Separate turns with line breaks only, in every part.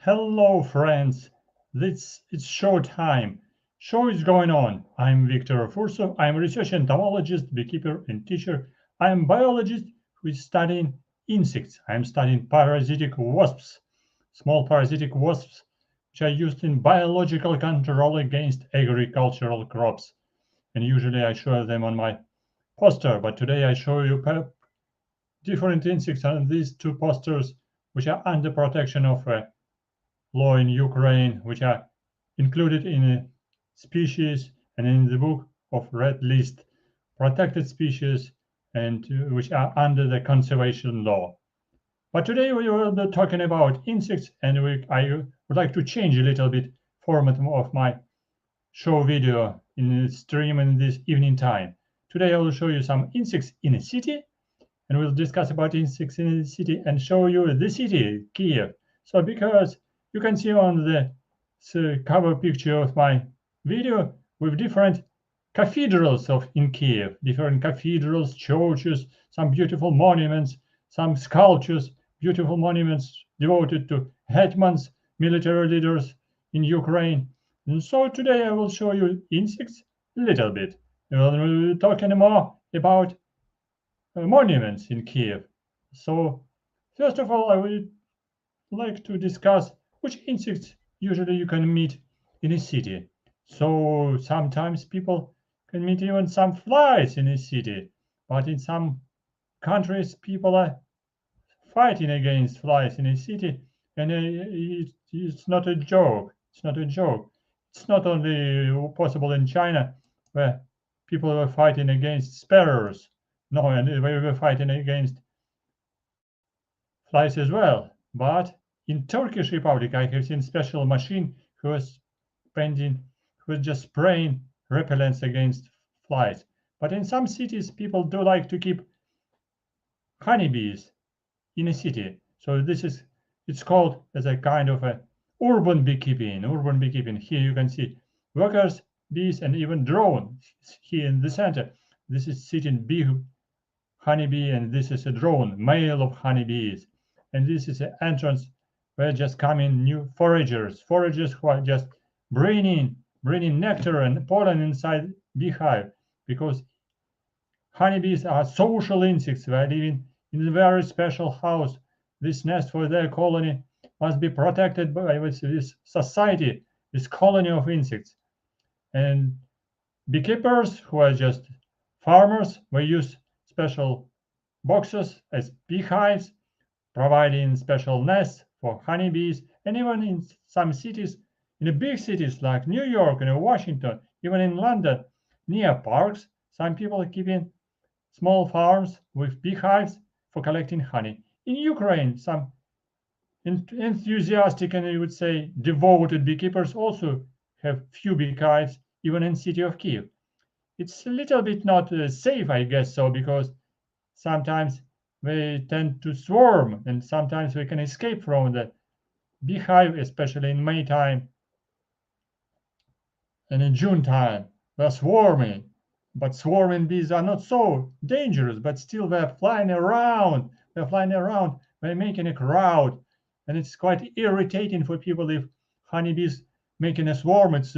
Hello, friends. It's show time. Show is going on. I'm Victor Fursov. I'm a research entomologist, beekeeper, and teacher. I'm a biologist who is studying insects. I'm studying parasitic wasps, small parasitic wasps, which are used in biological control against agricultural crops. And usually I show them on my poster, but today I show you different insects on these two posters, which are under protection of law in Ukraine, which are included in a species and in the book of red list protected species and which are under the conservation law. But today we will be talking about insects, and I would like to change a little bit format of my show video in the stream in this evening time. Today I will show you some insects in a city, and we'll discuss about insects in the city and show you the city, Kyiv. So because you can see on the cover picture of my video with different cathedrals in Kyiv, different cathedrals, churches, some beautiful monuments, some sculptures, beautiful monuments devoted to hetmans, military leaders in Ukraine. And so today I will show you insects a little bit. We'll be talking more about monuments in Kyiv. So first of all, I would like to discuss which insects usually you can meet in a city. So sometimes people can meet even some flies in a city, but in some countries people are fighting against flies in a city, and it's not a joke. It's not a joke. It's not only possible in China, where people were fighting against sparrows. No, and they were fighting against flies as well. But in Turkish Republic, I have seen special machine who was just spraying repellents against flies. But in some cities, people do like to keep honeybees in a city. So it's called as a kind of a urban beekeeping. Urban beekeeping. Here you can see workers, bees, and even drone here in the center. This is sitting bee honeybee, and this is a drone, male of honeybees. And this is an entrance where just come in new foragers who are just bringing nectar and pollen inside beehive, because honeybees are social insects. They are living in a very special house. This nest for their colony must be protected by this society, this colony of insects. And beekeepers who are just farmers, they use special boxes as beehives, providing special nests for honeybees. And even in some cities, in the big cities like New York and Washington, even in London, near parks, some people are keeping small farms with beehives for collecting honey. In Ukraine, some enthusiastic and I would say devoted beekeepers also have few beehives, even in city of Kyiv. It's a little bit not safe, I guess so, because sometimes they tend to swarm, and sometimes we can escape from the beehive, especially in May time and in June time. They're swarming, but swarming bees are not so dangerous, but still they're flying around. They're making a crowd, and it's quite irritating for people if honeybees making a swarm. It's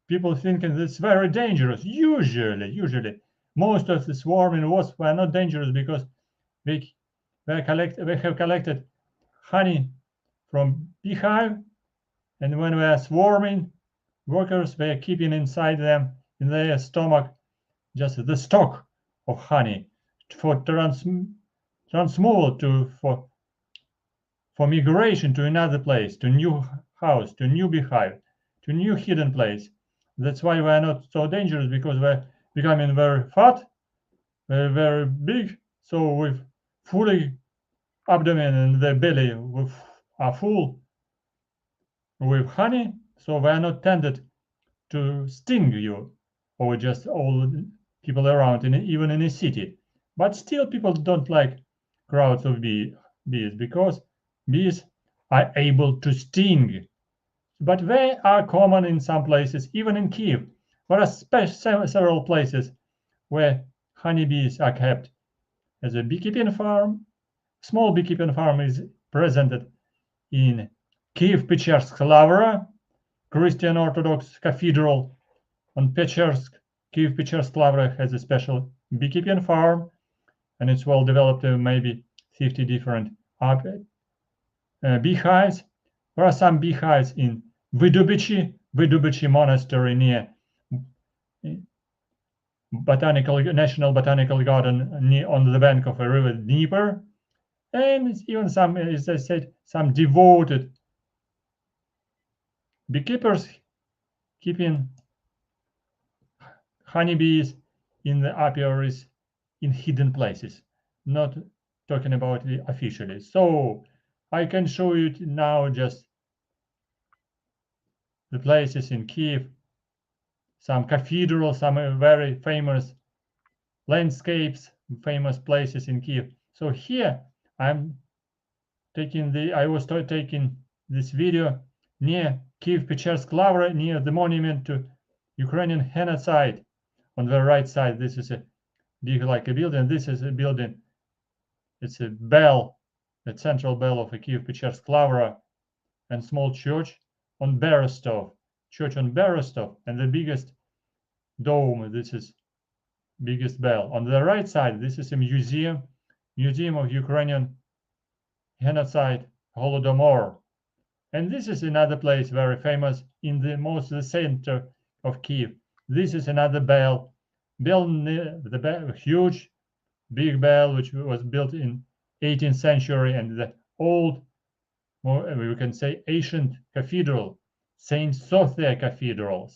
people thinking it's very dangerous. Usually, most of the swarming wasps are not dangerous because they they have collected honey from beehive, and when they are swarming, workers they are keeping inside them in their stomach just the stock of honey for transmove to for migration to another place, to new house, to new beehive, to new hidden place. That's why we're not so dangerous, because we're becoming very fat, very big. So with fully abdomen and the belly are full with honey, so they are not tended to sting you or just all people around, even in a city. But still, people don't like crowds of bees because bees are able to sting. But they are common in some places, even in Kyiv. There are several places where honeybees are kept as a beekeeping farm. Small beekeeping farm is presented in Kyiv Pechersk Lavra, Christian Orthodox Cathedral. On Pechersk, Kyiv Pechersk Lavra has a special beekeeping farm, and it's well developed, maybe 50 different beehives. There are some beehives in Vydubychi Monastery near National Botanical Garden on the bank of a river Dnieper, and even some, as I said, some devoted beekeepers keeping honeybees in the apiaries in hidden places, not talking about it officially. So I can show you now just the places in Kyiv, some cathedrals, some very famous landscapes, famous places in Kyiv. So here I was taking this video near Kyiv Pechersk Lavra, near the monument to Ukrainian genocide. On the right side, this is a big like a building. This is a building. It's a bell, the central bell of a Kyiv Pechersk Lavra, and small church on Berestov. Church on Berestov, and the biggest dome. This is biggest bell. On the right side, this is a museum of Ukrainian genocide, Holodomor. And this is another place very famous in the center of Kyiv. This is another bell, huge, big bell, which was built in 18th century, and the old, we can say, ancient cathedral, Saint Sophia Cathedral,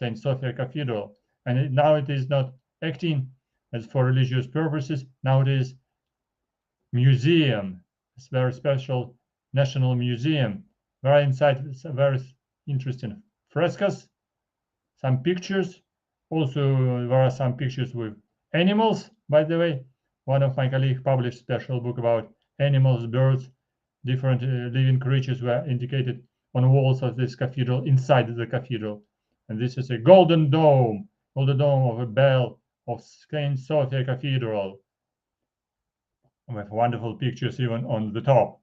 and now it is not acting as for religious purposes. Now it is museum. It's very special national museum. Where inside very interesting frescoes, some pictures. Also, there are some pictures with animals. By the way, one of my colleagues published a special book about animals, birds, different living creatures were indicated on walls of this cathedral, inside the cathedral. And this is a golden dome of a bell of Saint Sophia Cathedral, with wonderful pictures even on the top.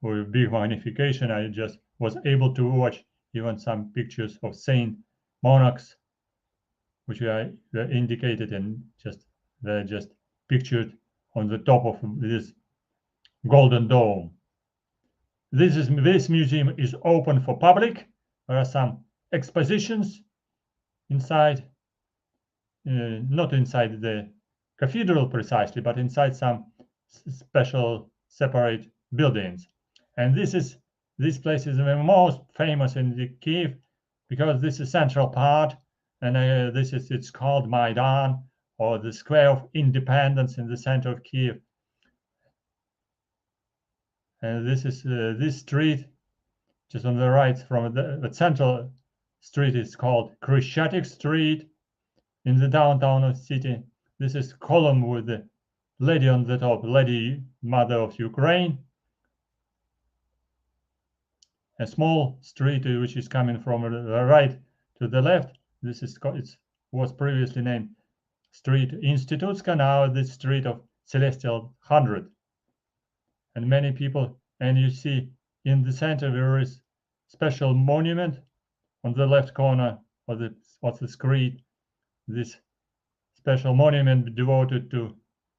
With big magnification, I just was able to watch even some pictures of saint monarchs, which are indicated and they're just pictured on the top of this golden dome. This museum is open for public. There are some expositions inside, not inside the cathedral precisely, but inside some special separate buildings. And this place is the most famous in the Kyiv because this is central part, and it's called Maidan, or the Square of Independence in the center of Kyiv. And this is this street, just on the right from the central street is called Khrushchev Street in the downtown of the city. This is column with the lady on the top, Lady Mother of Ukraine. A small street which is coming from the right to the left. This is it was previously named Street Institutska, now the Street of Celestial 100. And many people, and you see in the center there is special monument on the left corner of the screen. This special monument devoted to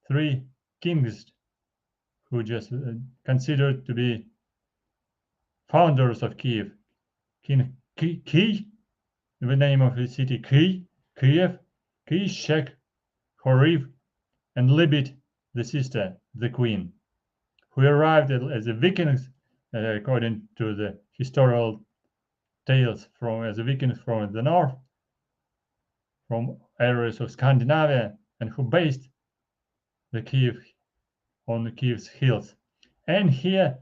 3 kings who just considered to be founders of Kyiv. King Kyiv, the name of the city, Kyiv, Kyshek, Horiv, and Libet, the sister, the queen, who arrived as the Vikings, according to the historical tales as the Vikings from the north, from areas of Scandinavia, and who based the Kyiv on the Kyiv's hills. And here,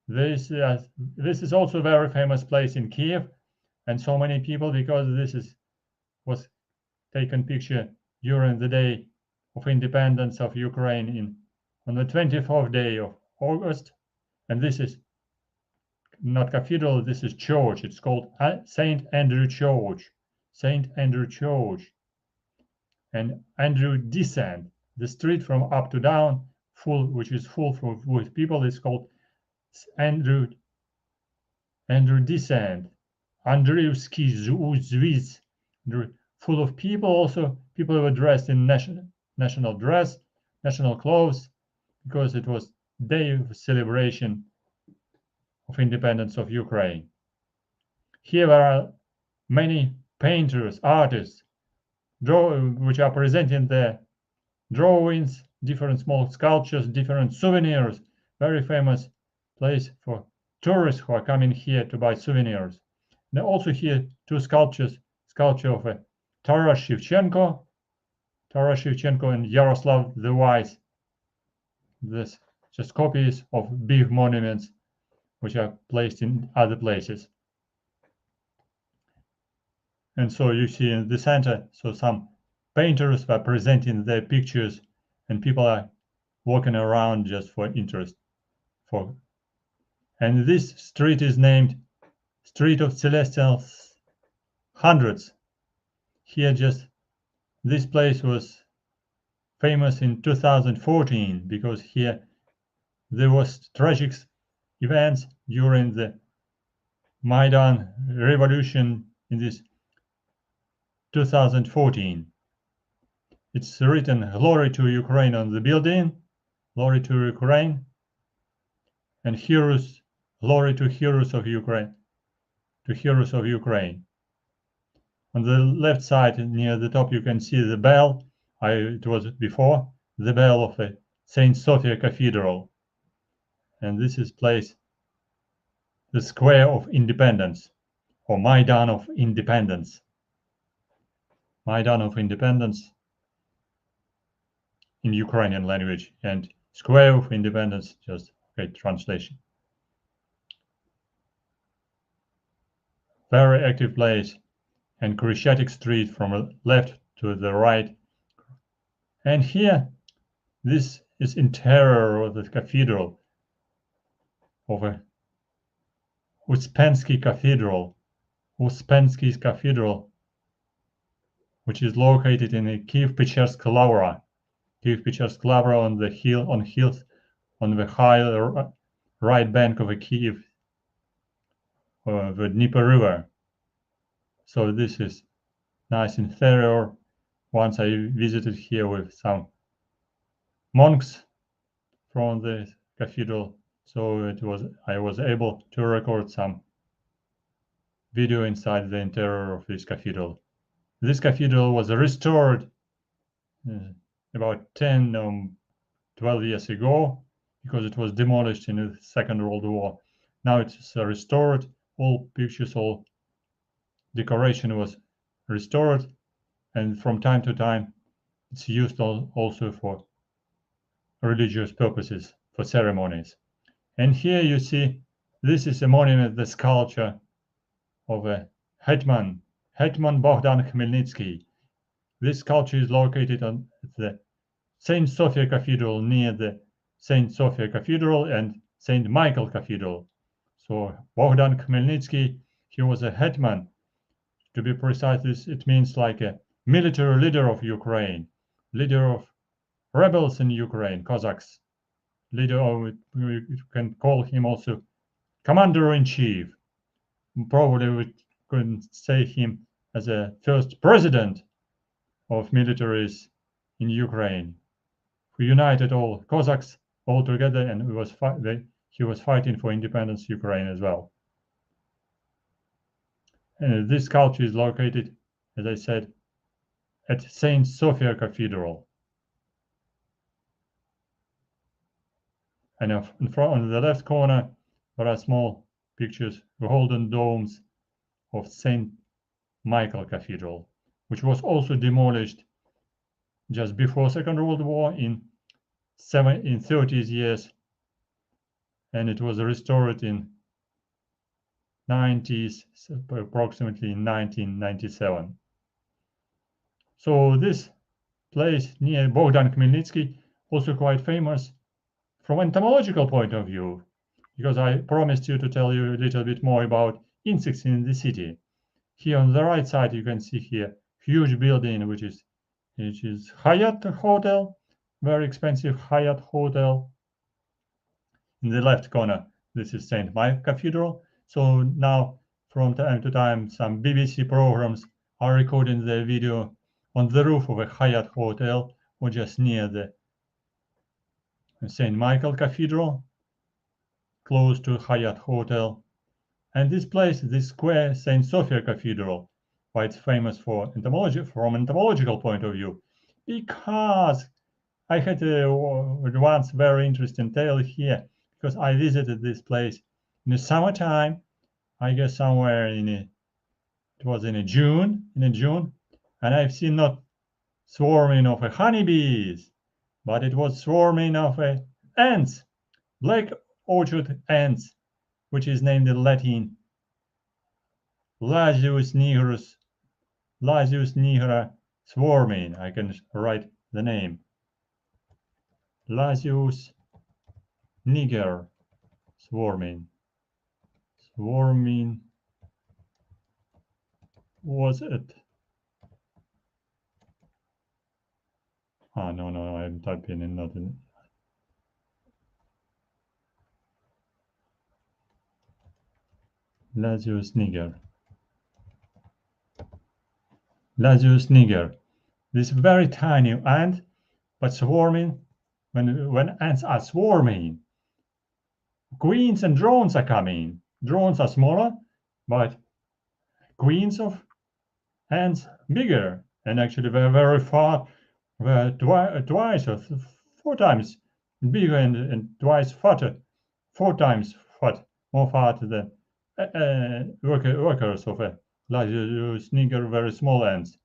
this is also a very famous place in Kyiv, and so many people, because this was taken picture during the day of independence of Ukraine on the 24th day of August. And this is not cathedral, this is church. It's called St. Andrew Church. St. Andrew Church. And Andrew Descent, the street from up to down, which is full with people, is called Andrew Andriivskiy, Andriivskiy, full of people. Also, people were dressed in national dress, national clothes, because it was day of celebration of independence of Ukraine. Here there are many painters, artists, which are presenting their drawings, different small sculptures, different souvenirs. Very famous place for tourists who are coming here to buy souvenirs. And also here two sculptures, sculpture of Taras Shevchenko and Yaroslav the Wise. This just copies of big monuments which are placed in other places. And so you see in the center, so some painters are presenting their pictures, and people are walking around just for interest. And this street is named Street of Celestial Hundreds. Here, just this place was famous in 2014 because here there was tragic events during the Maidan revolution in this 2014. It's written "Glory to Ukraine" on the building, "Glory to Ukraine," and "Heroes, glory to heroes of Ukraine," to heroes of Ukraine. On the left side, near the top, you can see the bell. It was before the bell of the Saint Sophia Cathedral, and this is place, the Square of Independence, or Maidan of Independence. Maidan of Independence in Ukrainian language, and Square of Independence, just great translation. Very active place, and Chrestiatic Street from left to the right. And here, this is interior of the cathedral, of a Ouspensky Cathedral, Ouspensky's Cathedral, which is located in the Kyiv Pechersk Lavra. Kyiv Pechersk Lavra on the hill, on the high right bank of the Kyiv, the Dnieper River. So this is nice interior. Once I visited here with some monks from the cathedral, so I was able to record some video inside the interior of this cathedral. This cathedral was restored about 10 or 12 years ago because it was demolished in the Second World War. Now it's restored. All pictures, all decoration was restored, and from time to time it's used also for religious purposes, for ceremonies. And here you see, this is a monument, the sculpture of a Hetman Bogdan Khmelnitskiy. This sculpture is located on the Saint Sophia Cathedral, near the Saint Sophia Cathedral and Saint Michael Cathedral. So Bogdan Khmelnitskiy, he was a hetman. To be precise, it means like a military leader of Ukraine, leader of rebels in Ukraine, Cossacks, leader of, we can call him also commander-in-chief. Probably we could say him as a first president of militaries in Ukraine, who united all Cossacks all together, and he was fighting for independence Ukraine as well. And this sculpture is located, as I said, at Saint Sophia Cathedral. And on the left corner, there are small pictures, the golden domes of Saint Michael Cathedral, which was also demolished just before Second World War in 30s years, and it was restored in 90s, approximately in 1997. So this place near Bogdan Khmelnitskiy, also quite famous from entomological point of view, because I promised you to tell you a little bit more about insects in the city. Here on the right side, you can see here huge building, which is Hyatt Hotel, very expensive Hyatt Hotel. In the left corner, this is St. Mike Cathedral. So now, from time to time, some BBC programs are recording the video on the roof of a Hyatt hotel or just near the St. Michael Cathedral, close to Hyatt Hotel. And this place, this square, St. Sophia Cathedral, why it's famous for entomology, from entomological point of view, because I had once very interesting tale here, because I visited this place in the summertime, I guess somewhere it was in June, and I've seen not swarming of honeybees, but it was swarming of ants, black orchard ants, which is named in Latin Lasius nigra swarming. I can write the name. Lasius niger swarming. Swarming was it? No, I'm typing in not in. Lasius niger. Lasius niger. This very tiny ant, but swarming. When ants are swarming, queens and drones are coming. Drones are smaller, but queens of ants bigger. And actually, they're very far. They're twice or 4 times bigger and twice fatter. 4 times fat, more fat than workers of a Lasius niger, very small ants.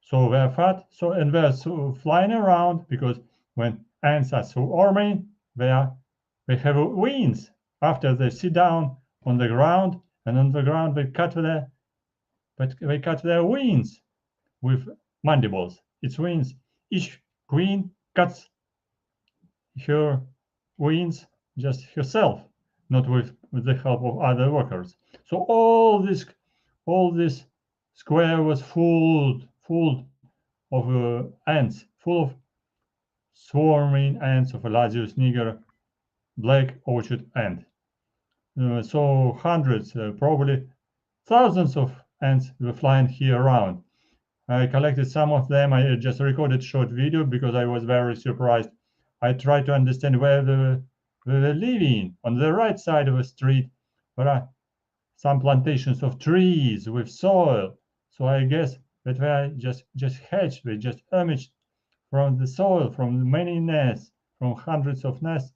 So they're fat, and they're flying around because when ants are swarming, they have wings. After they sit down on the ground, and on the ground they cut their wings with mandibles. Its wings. Each queen cuts her wings just herself, not with the help of other workers. So all this square was full of ants, full of swarming ants of Lasius niger, black orchard ant. So hundreds, probably thousands of ants were flying here around. I collected some of them. I just recorded short video because I was very surprised. I tried to understand where they were living. On the right side of the street, there are some plantations of trees with soil. So I guess that they just hatched, they just emerged from the soil, from many nests, from hundreds of nests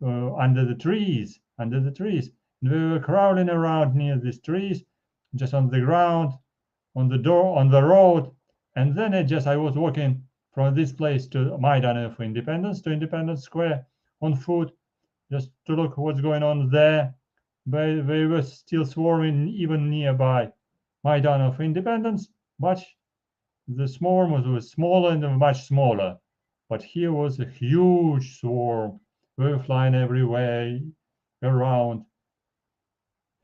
under the trees. And they were crawling around near these trees, just on the ground, on the road. And then I was walking from this place to Maidan of Independence, to Independence Square, on foot, just to look what's going on there. They were still swarming even nearby Maidan of Independence, but the swarm was smaller and much smaller. But here was a huge swarm. They were flying everywhere around.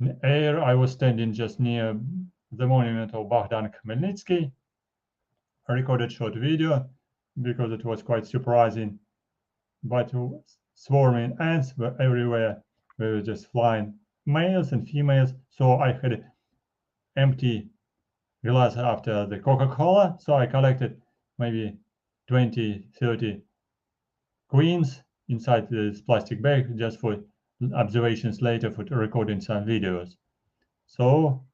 In the air, I was standing just near the monument of Bogdan Khmelnitskiy. I recorded short video because it was quite surprising. But swarming ants were everywhere. They were just flying, males and females. So I had empty glass after the Coca-Cola. So I collected maybe 20, 30 queens inside this plastic bag just for observations later, for recording some videos. So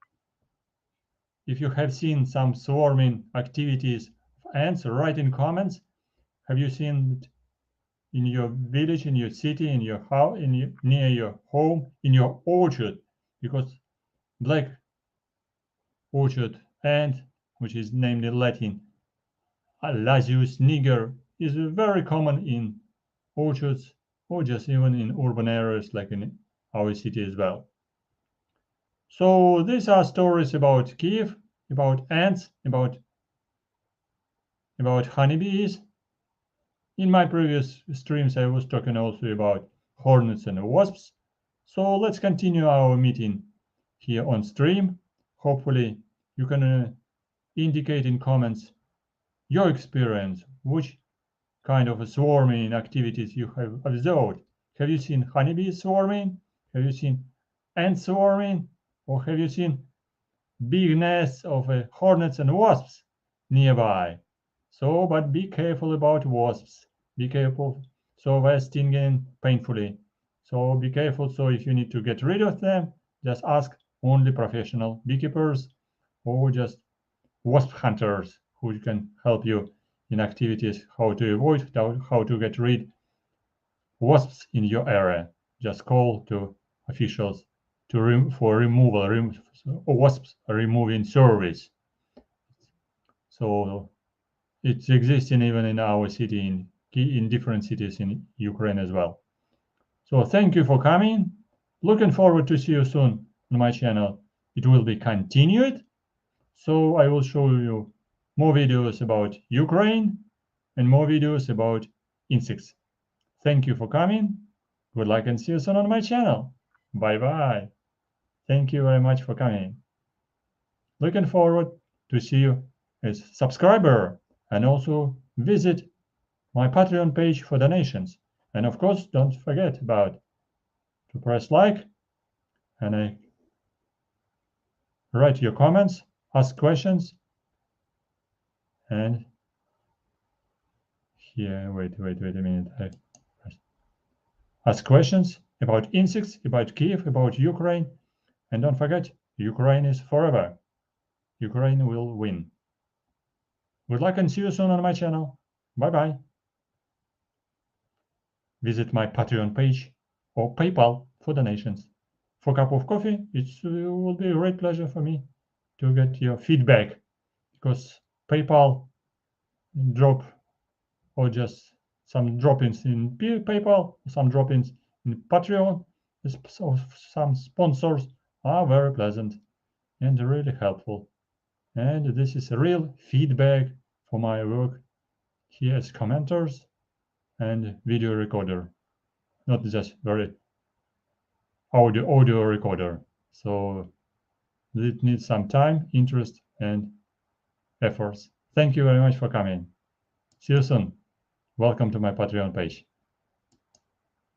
if you have seen some swarming activities of ants, write in comments. Have you seen it in your village, in your city, in your house, near your home, in your orchard? Because black orchard ant, which is named in Latin Lasius niger, is very common in orchards or just even in urban areas like in our city as well. So these are stories about Kyiv, about ants, about honeybees. In my previous streams, I was talking also about hornets and wasps. So let's continue our meeting here on stream. Hopefully you can indicate in comments your experience, which kind of swarming activities you have observed. Have you seen honeybees swarming? Have you seen ant swarming, or have you seen big nests of hornets and wasps nearby? So, but be careful about wasps. Be careful. So they're stinging painfully. So be careful. So if you need to get rid of them, just ask only professional beekeepers or just wasp hunters who can help you in activities, how to avoid, how to get rid wasps in your area. Just call to officials for removal, wasps removing service. So it's existing even in our city, in different cities in Ukraine as well. So thank you for coming. Looking forward to see you soon on my channel. It will be continued. So I will show you more videos about Ukraine and more videos about insects. Thank you for coming. Good luck and see you soon on my channel. Bye-bye. Thank you very much for coming. Looking forward to see you as a subscriber and also visit my Patreon page for donations. And of course, don't forget about to press like and write your comments, ask questions, and here, wait a minute. Ask questions about insects, about Kyiv, about Ukraine, and don't forget, Ukraine is forever. Ukraine will win. Good luck and see you soon on my channel. Bye-bye. Visit my Patreon page or PayPal for donations. For a cup of coffee, it will be a great pleasure for me to get your feedback, because PayPal drop or just some drop-ins in PayPal, some drop-ins in Patreon, some sponsors are very pleasant and really helpful. And this is a real feedback for my work here as commenters and video recorder, not just very audio recorder. So it needs some time, interest, and efforts. Thank you very much for coming. See you soon. Welcome to my Patreon page.